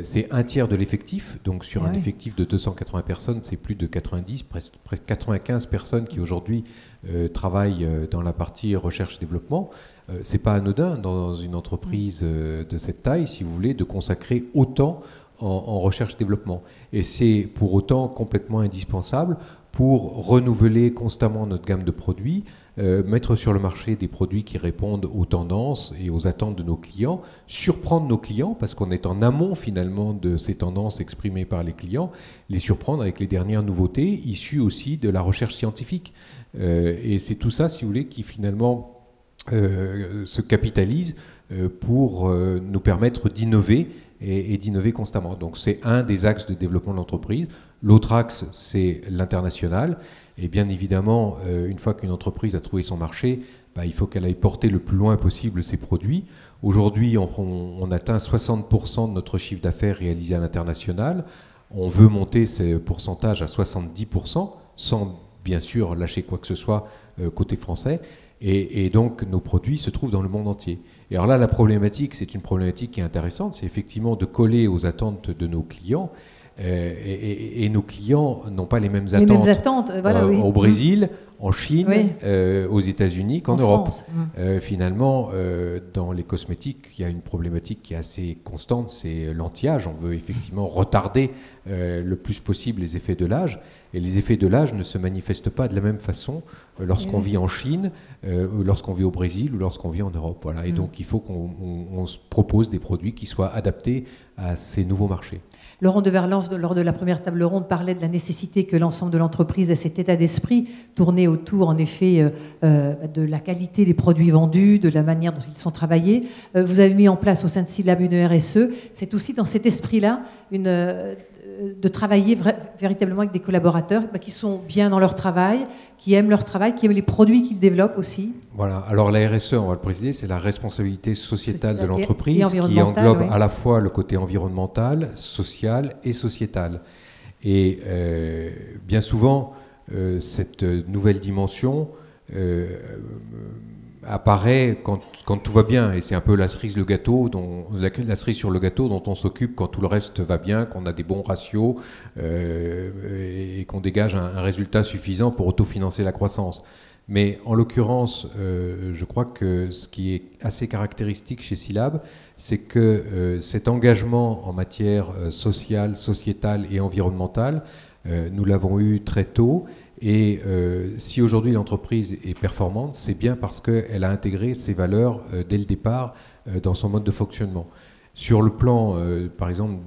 C'est un tiers de l'effectif, donc sur un effectif de 280 personnes, c'est plus de 90, presque 95 personnes qui aujourd'hui travaillent dans la partie recherche-développement. C'est pas anodin dans une entreprise de cette taille, si vous voulez, de consacrer autant en recherche-développement. Et c'est pour autant complètement indispensable pour renouveler constamment notre gamme de produits, mettre sur le marché des produits qui répondent aux tendances et aux attentes de nos clients, surprendre nos clients, parce qu'on est en amont finalement de ces tendances exprimées par les clients, les surprendre avec les dernières nouveautés issues aussi de la recherche scientifique. Et c'est tout ça, si vous voulez, qui finalement se capitalise pour nous permettre d'innover et d'innover constamment. Donc c'est un des axes de développement de l'entreprise. L'autre axe, c'est l'international. Et bien évidemment, une fois qu'une entreprise a trouvé son marché, il faut qu'elle aille porter le plus loin possible ses produits. Aujourd'hui, on atteint 60% de notre chiffre d'affaires réalisé à l'international. On veut monter ces pourcentages à 70%, sans bien sûr lâcher quoi que ce soit côté français. Et donc, nos produits se trouvent dans le monde entier. Et alors là, la problématique, c'est une problématique qui est intéressante, c'est effectivement de coller aux attentes de nos clients. Et nos clients n'ont pas les mêmes attentes, voilà, au Brésil, en Chine, aux États-Unis qu'en Europe. Finalement, dans les cosmétiques, il y a une problématique qui est assez constante, c'est l'anti-âge. On veut effectivement retarder le plus possible les effets de l'âge. Et les effets de l'âge ne se manifestent pas de la même façon lorsqu'on vit en Chine, lorsqu'on vit au Brésil ou lorsqu'on vit en Europe. Voilà. Et donc, il faut qu'on se propose des produits qui soient adaptés à ces nouveaux marchés. Laurent de Verlange, lors de la première table ronde, parlait de la nécessité que l'ensemble de l'entreprise ait cet état d'esprit tourné autour, en effet, de la qualité des produits vendus, de la manière dont ils sont travaillés. Vous avez mis en place au sein de SYLAB une RSE. C'est aussi dans cet esprit-là de travailler véritablement avec des collaborateurs qui sont bien dans leur travail, qui aiment leur travail, qui aiment les produits qu'ils développent aussi. Voilà. Alors la RSE, on va le préciser, c'est la responsabilité sociétale de l'entreprise qui englobe à la fois le côté environnemental, social et sociétal. Et bien souvent, cette nouvelle dimension apparaît quand tout va bien, et c'est un peu la cerise sur le gâteau dont on s'occupe quand tout le reste va bien, qu'on a des bons ratios et qu'on dégage un résultat suffisant pour autofinancer la croissance. Mais en l'occurrence, je crois que ce qui est assez caractéristique chez SILAB, c'est que cet engagement en matière sociale, sociétale et environnementale, nous l'avons eu très tôt. Et si aujourd'hui l'entreprise est performante, c'est bien parce qu'elle a intégré ces valeurs dès le départ dans son mode de fonctionnement. Sur le plan, par exemple,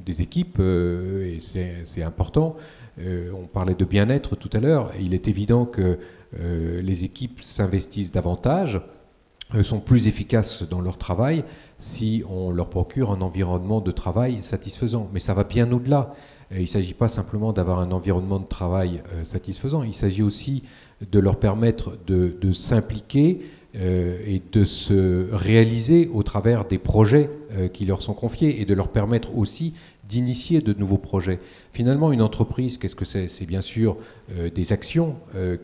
des équipes, et c'est important, on parlait de bien-être tout à l'heure, il est évident que les équipes s'investissent davantage, sont plus efficaces dans leur travail si on leur procure un environnement de travail satisfaisant. Mais ça va bien au-delà. Il ne s'agit pas simplement d'avoir un environnement de travail satisfaisant, il s'agit aussi de leur permettre de s'impliquer et de se réaliser au travers des projets qui leur sont confiés et de leur permettre aussi d'initier de nouveaux projets. Finalement, une entreprise, qu'est-ce que c'est ? C'est bien sûr des actions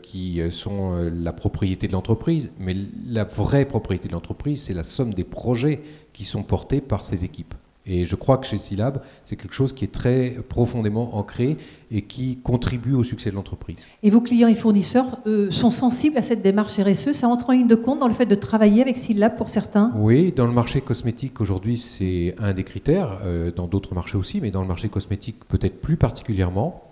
qui sont la propriété de l'entreprise, mais la vraie propriété de l'entreprise, c'est la somme des projets qui sont portés par ses équipes. Et je crois que chez SILAB, c'est quelque chose qui est très profondément ancré et qui contribue au succès de l'entreprise. Et vos clients et fournisseurs sont sensibles à cette démarche RSE ? Ça entre en ligne de compte dans le fait de travailler avec SILAB pour certains ? Oui, dans le marché cosmétique, aujourd'hui, c'est un des critères. Dans d'autres marchés aussi, mais dans le marché cosmétique, peut-être plus particulièrement.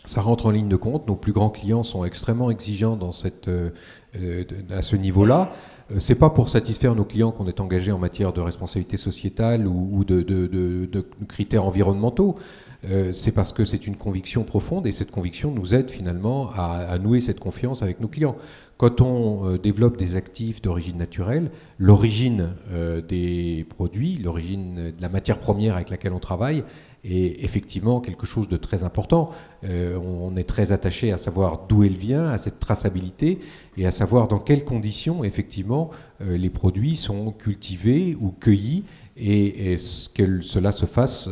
Ça rentre en ligne de compte. Nos plus grands clients sont extrêmement exigeants à ce niveau-là. C'est pas pour satisfaire nos clients qu'on est engagé en matière de responsabilité sociétale ou de critères environnementaux. C'est parce que c'est une conviction profonde et cette conviction nous aide finalement à nouer cette confiance avec nos clients. Quand on développe des actifs d'origine naturelle, l'origine des produits, l'origine de la matière première avec laquelle on travaille est effectivement quelque chose de très important. On est très attaché à savoir d'où elle vient, à cette traçabilité et à savoir dans quelles conditions effectivement les produits sont cultivés ou cueillis et que cela se fasse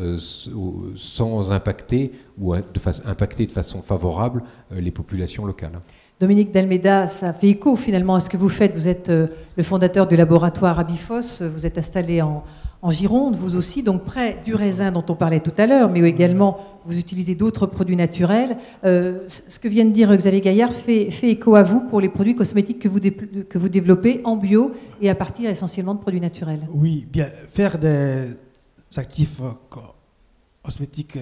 sans impacter ou impacter de façon favorable les populations locales. Dominique d'Almeida, ça fait écho finalement à ce que vous faites. Vous êtes le fondateur du laboratoire Abifos, vous êtes installé en Gironde, vous aussi, donc près du raisin dont on parlait tout à l'heure, mais également vous utilisez d'autres produits naturels. Ce que vient de dire Xavier Gaillard fait écho à vous pour les produits cosmétiques que vous développez en bio et à partir essentiellement de produits naturels. Oui, bien, faire des actifs cosmétiques,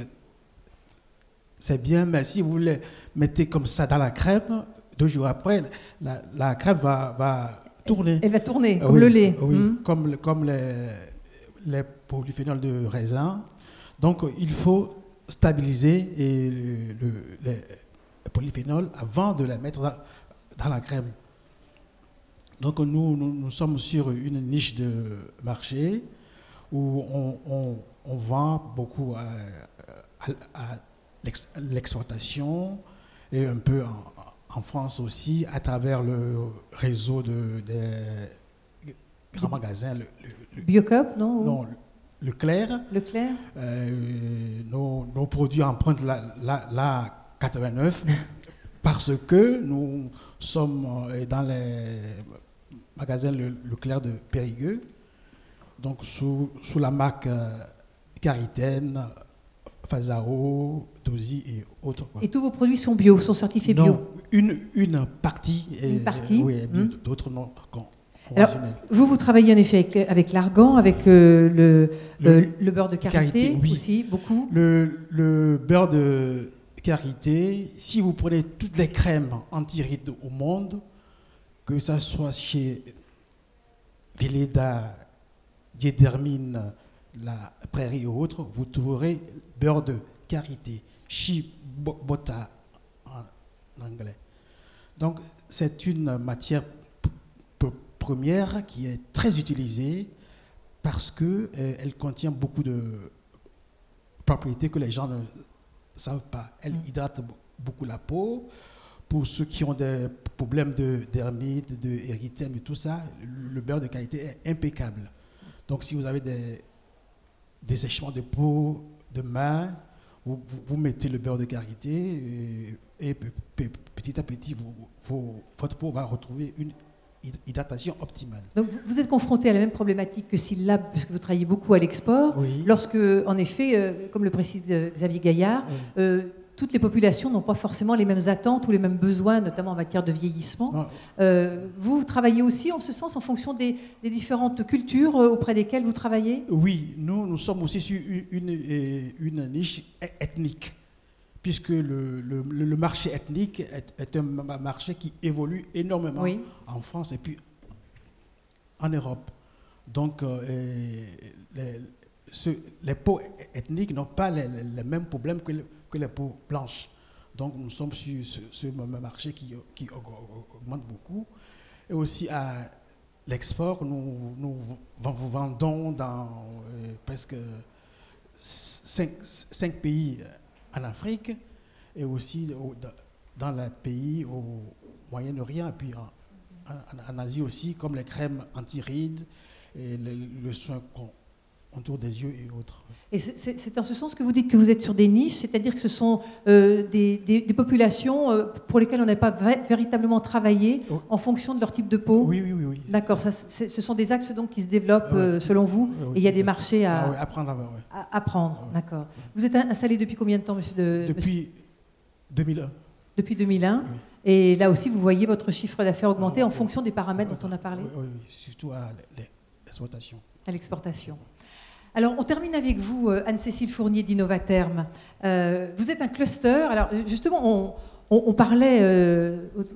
c'est bien, mais si vous les mettez comme ça dans la crème, 2 jours après, la crème va tourner. Elle va tourner, comme le lait. Oui, comme les polyphénols de raisin. Donc, il faut stabiliser les polyphénols avant de les mettre dans la crème. Donc, nous sommes sur une niche de marché où on vend beaucoup à l'exportation et un peu en France aussi à travers le réseau des grands magasins. Biocop, non? Non, Leclerc. Leclerc. Nos produits empruntent la 89 parce que nous sommes dans les magasins Leclerc de Périgueux, donc sous la marque Caritaine, Fazao, Dozy et autres. Et tous vos produits sont bio, sont certifiés bio? Non, une partie. Une partie. Oui, d'autres non. Alors, vous travaillez en effet avec l'argan, avec le beurre de karité oui. aussi, beaucoup. Le beurre de karité, si vous prenez toutes les crèmes anti-rides au monde, que ça soit chez Velleda, Diedermine, la Prairie et autres, vous trouverez beurre de karité, shea butter en anglais. Donc, c'est une matière première qui est très utilisée parce qu'elle contient beaucoup de propriétés que les gens ne savent pas. Elle hydrate beaucoup la peau. Pour ceux qui ont des problèmes de dermite, de érythème et tout ça, le beurre de qualité est impeccable. Donc si vous avez des séchements de peau, de main, vous mettez le beurre de karité et petit à petit, votre peau va retrouver une hydratation optimale. Donc vous êtes confronté à la même problématique que Syllab, puisque vous travaillez beaucoup à l'export, Oui. lorsque, en effet, comme le précise Xavier Gaillard, Oui. toutes les populations n'ont pas forcément les mêmes attentes ou les mêmes besoins, notamment en matière de vieillissement. Vous travaillez aussi en ce sens, en fonction des différentes cultures auprès desquelles vous travaillez? Oui, nous sommes aussi sur une niche ethnique, puisque le marché ethnique est un marché qui évolue énormément Oui. en France et puis en Europe. Donc, les peaux ethniques n'ont pas les mêmes problèmes que les peaux blanches. Donc, nous sommes sur ce marché qui augmente beaucoup. Et aussi à l'export, nous vendons dans presque 5 pays en Afrique et aussi dans les pays au Moyen-Orient et puis en Asie aussi, comme les crèmes anti-rides et le soin autour des yeux et autres. Et c'est en ce sens que vous dites que vous êtes sur des niches, c'est-à-dire que ce sont des populations pour lesquelles on n'a pas véritablement travaillé en fonction de leur type de peau? Oui. D'accord, ce sont des axes donc qui se développent selon vous, et il y a des marchés à apprendre. D'accord. Vous êtes installé depuis combien de temps, monsieur Depuis 2001. Depuis 2001. Oui. Et là aussi, vous voyez votre chiffre d'affaires augmenter en fonction des paramètres dont on a parlé? Oui, surtout à l'exportation. À l'exportation. Alors, on termine avec vous, Anne-Cécile Fournier d'Innovaterm. Vous êtes un cluster. Alors, justement, on parlait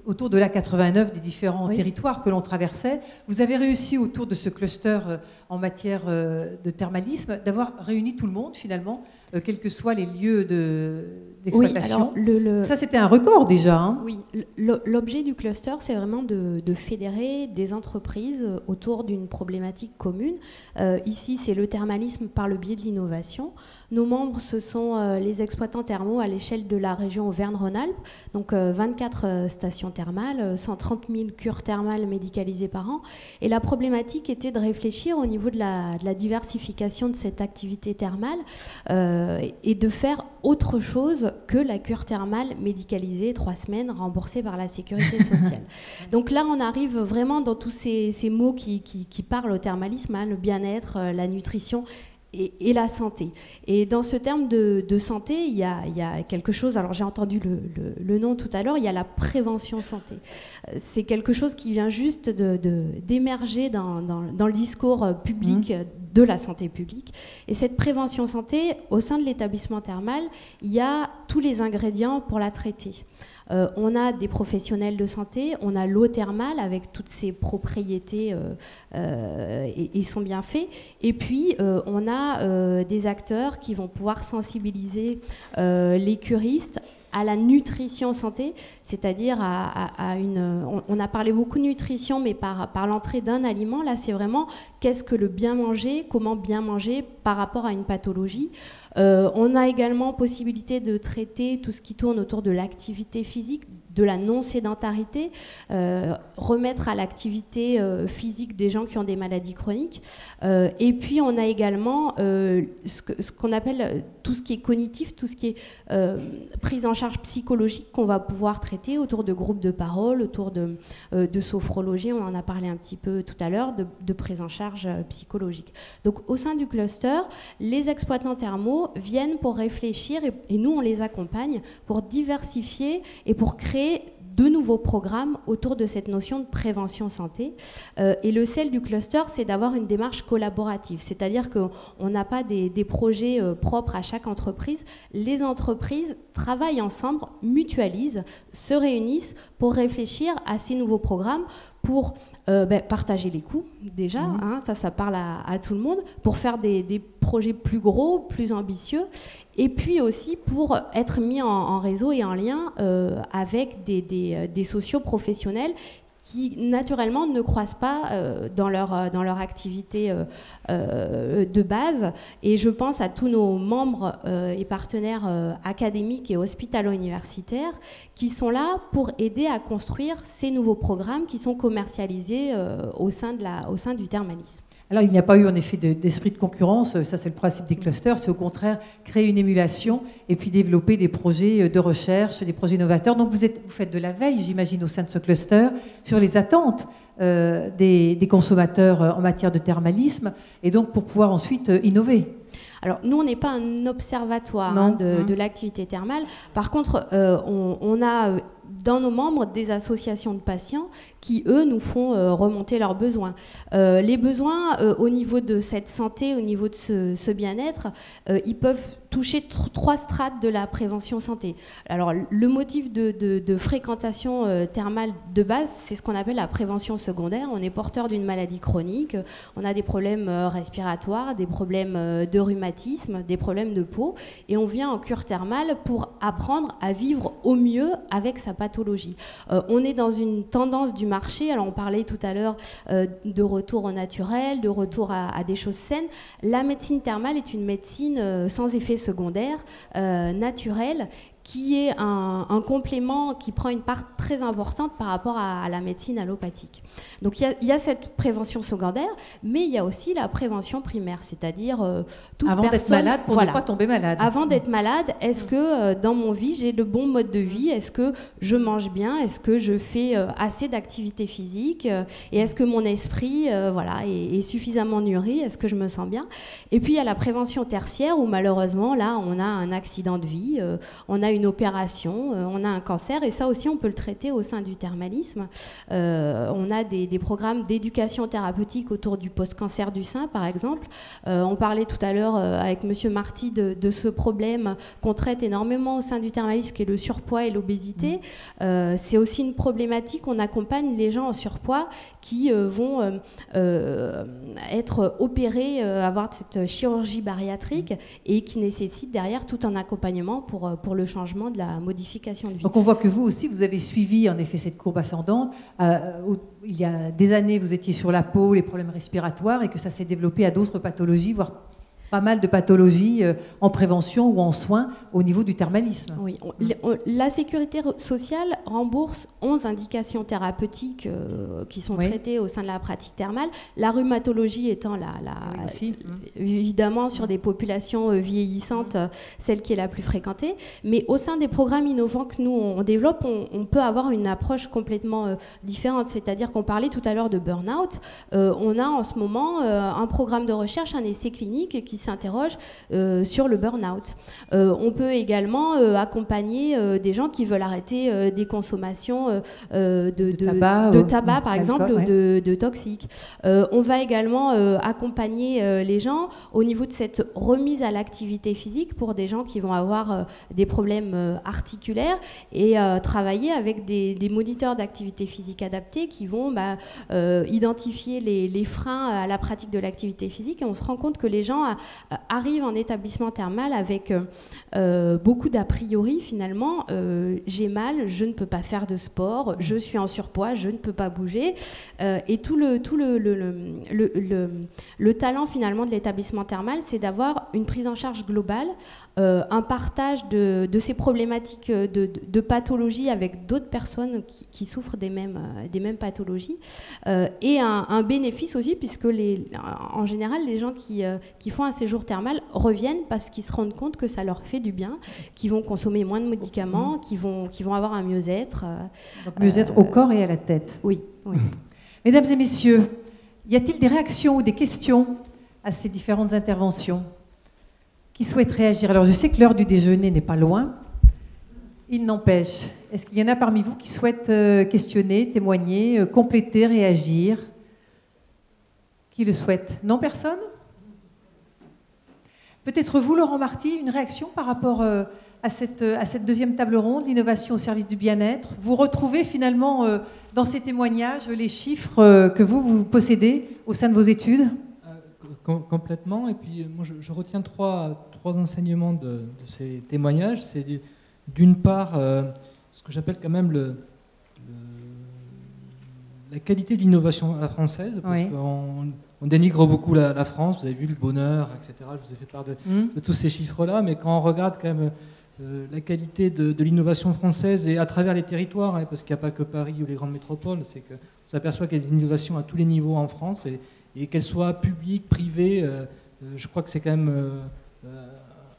autour de l'A89 des différents territoires que l'on traversait. Vous avez réussi autour de ce cluster en matière de thermalisme d'avoir réuni tout le monde, finalement, quels que soient les lieux d'exploitation. Ça, c'était un record déjà. Hein. Oui, l'objet du cluster, c'est vraiment de fédérer des entreprises autour d'une problématique commune. Ici, c'est le thermalisme par le biais de l'innovation. Nos membres, ce sont les exploitants thermaux à l'échelle de la région Auvergne-Rhône-Alpes. Donc 24 stations thermales, 130 000 cures thermales médicalisées par an. Et la problématique était de réfléchir au niveau de la diversification de cette activité thermale et de faire autre chose que la cure thermale médicalisée 3 semaines remboursée par la sécurité sociale. Donc là, on arrive vraiment dans tous ces mots qui parlent au thermalisme, hein, le bien-être, la nutrition et la santé. Et dans ce terme de santé, il y a quelque chose, alors j'ai entendu le nom tout à l'heure, il y a la prévention santé. C'est quelque chose qui vient juste d'émerger dans le discours public de la santé publique. Et cette prévention santé, au sein de l'établissement thermal, il y a tous les ingrédients pour la traiter. On a des professionnels de santé, on a l'eau thermale avec toutes ses propriétés et son bienfait. Et puis, on a des acteurs qui vont pouvoir sensibiliser les curistes à la nutrition santé, c'est-à-dire on a parlé beaucoup de nutrition, mais par l'entrée d'un aliment, là c'est vraiment qu'est-ce que le bien manger, comment bien manger par rapport à une pathologie. On a également possibilité de traiter tout ce qui tourne autour de l'activité physique, de la non-sédentarité, remettre à l'activité physique des gens qui ont des maladies chroniques. Et puis on a également ce qu'on appelle tout ce qui est cognitif, tout ce qui est prise en charge psychologique qu'on va pouvoir traiter autour de groupes de parole, autour de sophrologie, on en a parlé un petit peu tout à l'heure, de prise en charge psychologique. Donc au sein du cluster, les exploitants thermaux viennent pour réfléchir et nous on les accompagne pour diversifier et pour créer de nouveaux programmes autour de cette notion de prévention santé. Et le sel du cluster, c'est d'avoir une démarche collaborative, c'est-à-dire qu'on n'a pas des projets propres à chaque entreprise. Les entreprises travaillent ensemble, mutualisent, se réunissent pour réfléchir à ces nouveaux programmes, pour partager les coûts déjà, hein, ça parle à tout le monde, pour faire des projets plus gros, plus ambitieux, et puis aussi pour être mis en réseau et en lien avec des socioprofessionnels qui naturellement ne croisent pas dans leur activité de base. Et je pense à tous nos membres et partenaires académiques et hospitalo-universitaires qui sont là pour aider à construire ces nouveaux programmes qui sont commercialisés au sein du thermalisme. Alors, il n'y a pas eu en effet d'esprit de concurrence, ça c'est le principe des clusters, c'est au contraire créer une émulation et puis développer des projets de recherche, des projets innovateurs. Donc, vous faites de la veille, j'imagine, au sein de ce cluster, sur les attentes des consommateurs en matière de thermalisme, et donc pour pouvoir ensuite innover. Alors, nous, on n'est pas un observatoire de l'activité thermale. Par contre, on a dans nos membres des associations de patients qui, eux, nous font remonter leurs besoins. Les besoins au niveau de cette santé, au niveau de ce bien-être, ils peuvent toucher 3 strates de la prévention santé. Alors, le motif de fréquentation thermale de base, c'est ce qu'on appelle la prévention secondaire. On est porteur d'une maladie chronique, on a des problèmes respiratoires, des problèmes de rhumatisme, des problèmes de peau, et on vient en cure thermale pour apprendre à vivre au mieux avec sa pathologie. On est dans une tendance du marché, alors on parlait tout à l'heure de retour au naturel, de retour à des choses saines. La médecine thermale est une médecine sans effet secondaire, naturel, qui est un complément qui prend une part très importante par rapport à la médecine allopathique. Donc il y a cette prévention secondaire, mais il y a aussi la prévention primaire, c'est-à-dire toute avant d'être malade, pour ne pas tomber malade. Avant d'être malade, est-ce que dans mon vie, j'ai le bon mode de vie? Est-ce que je mange bien? Est-ce que je fais assez d'activité physique? Et est-ce que mon esprit est suffisamment nourri? Est-ce que je me sens bien? Et puis il y a la prévention tertiaire, où malheureusement, là, on a un accident de vie, on a une opération, on a un cancer, et ça aussi on peut le traiter au sein du thermalisme. On a des programmes d'éducation thérapeutique autour du post-cancer du sein, par exemple. On parlait tout à l'heure avec Monsieur Marty de ce problème qu'on traite énormément au sein du thermalisme, qui est le surpoids et l'obésité. C'est aussi une problématique, on accompagne les gens en surpoids qui vont être opérés, avoir cette chirurgie bariatrique, et qui nécessite derrière tout un accompagnement pour le changement de la modification de vie. Donc on voit que vous aussi, vous avez suivi en effet cette courbe ascendante. Il y a des années, vous étiez sur la peau, les problèmes respiratoires, et que ça s'est développé à d'autres pathologies, voire pas mal de pathologies en prévention ou en soins au niveau du thermalisme. Oui, la sécurité sociale rembourse 11 indications thérapeutiques qui sont traitées au sein de la pratique thermale. La rhumatologie étant évidemment sur des populations vieillissantes, celle qui est la plus fréquentée. Mais au sein des programmes innovants que nous on développe, on peut avoir une approche complètement différente. C'est-à-dire qu'on parlait tout à l'heure de burn-out. On a en ce moment un programme de recherche, un essai clinique qui s'interroge sur le burn-out. On peut également accompagner des gens qui veulent arrêter des consommations de tabac par exemple, ou de toxiques. On va également accompagner les gens au niveau de cette remise à l'activité physique pour des gens qui vont avoir des problèmes articulaires, et travailler avec des moniteurs d'activité physique adaptés qui vont identifier les freins à la pratique de l'activité physique. Et on se rend compte que les gens arrivent en établissement thermal avec beaucoup d'a priori finalement. J'ai mal, je ne peux pas faire de sport, je suis en surpoids, je ne peux pas bouger. Et tout le talent finalement de l'établissement thermal, c'est d'avoir une prise en charge globale, un partage de ces problématiques de pathologie avec d'autres personnes qui souffrent des mêmes pathologies, et un bénéfice aussi, puisque en général les gens qui font un séjour thermal reviennent parce qu'ils se rendent compte que ça leur fait du bien, qu'ils vont consommer moins de médicaments, qu'ils vont avoir un mieux-être. Mieux-être au corps et à la tête. Oui. Mesdames et messieurs, y a-t-il des réactions ou des questions à ces différentes interventions? Qui souhaitent réagir? Alors je sais que l'heure du déjeuner n'est pas loin. Il n'empêche, est-ce qu'il y en a parmi vous qui souhaitent questionner, témoigner, compléter, réagir? Qui le souhaite? Non, personne? Peut-être vous, Laurent Marty, une réaction par rapport à cette deuxième table ronde, l'innovation au service du bien-être. Vous retrouvez finalement dans ces témoignages les chiffres que vous possédez au sein de vos études? Complètement. Et puis moi, je retiens trois enseignements de ces témoignages. C'est d'une part ce que j'appelle quand même la qualité de l'innovation à la française, parce qu'on dénigre beaucoup la France. Vous avez vu le bonheur, etc. Je vous ai fait part de tous ces chiffres-là, mais quand on regarde quand même la qualité de l'innovation française, et à travers les territoires, parce qu'il n'y a pas que Paris ou les grandes métropoles, c'est qu'on s'aperçoit qu'il y a des innovations à tous les niveaux en France, et qu'elles soient publiques, privées. Je crois que c'est quand même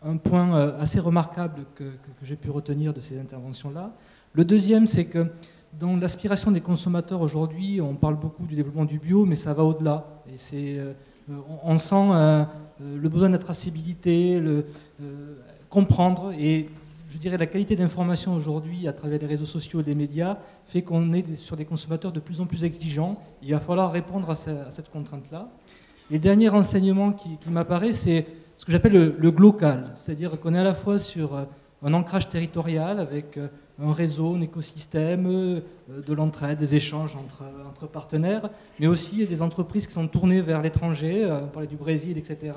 un point assez remarquable que j'ai pu retenir de ces interventions-là. Le deuxième, c'est que dans l'aspiration des consommateurs aujourd'hui, on parle beaucoup du développement du bio, mais ça va au-delà. Et on sent le besoin de la traçabilité, comprendre. Et je dirais la qualité d'information aujourd'hui à travers les réseaux sociaux et les médias fait qu'on est sur des consommateurs de plus en plus exigeants. Il va falloir répondre à cette contrainte-là. Et le dernier enseignement qui m'apparaît, c'est ce que j'appelle le glocal. C'est-à-dire qu'on est à la fois sur un ancrage territorial avec un réseau, un écosystème, de l'entraide, des échanges entre partenaires, mais aussi des entreprises qui sont tournées vers l'étranger, on parlait du Brésil, etc.,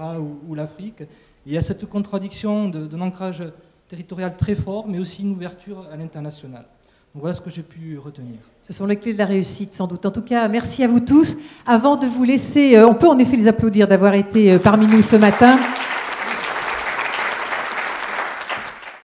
ou l'Afrique. Et il y a cette contradiction d'un ancrage territorial très fort, mais aussi une ouverture à l'international. Donc voilà ce que j'ai pu retenir. Ce sont les clés de la réussite, sans doute. En tout cas, merci à vous tous. Avant de vous laisser, on peut en effet les applaudir d'avoir été parmi nous ce matin.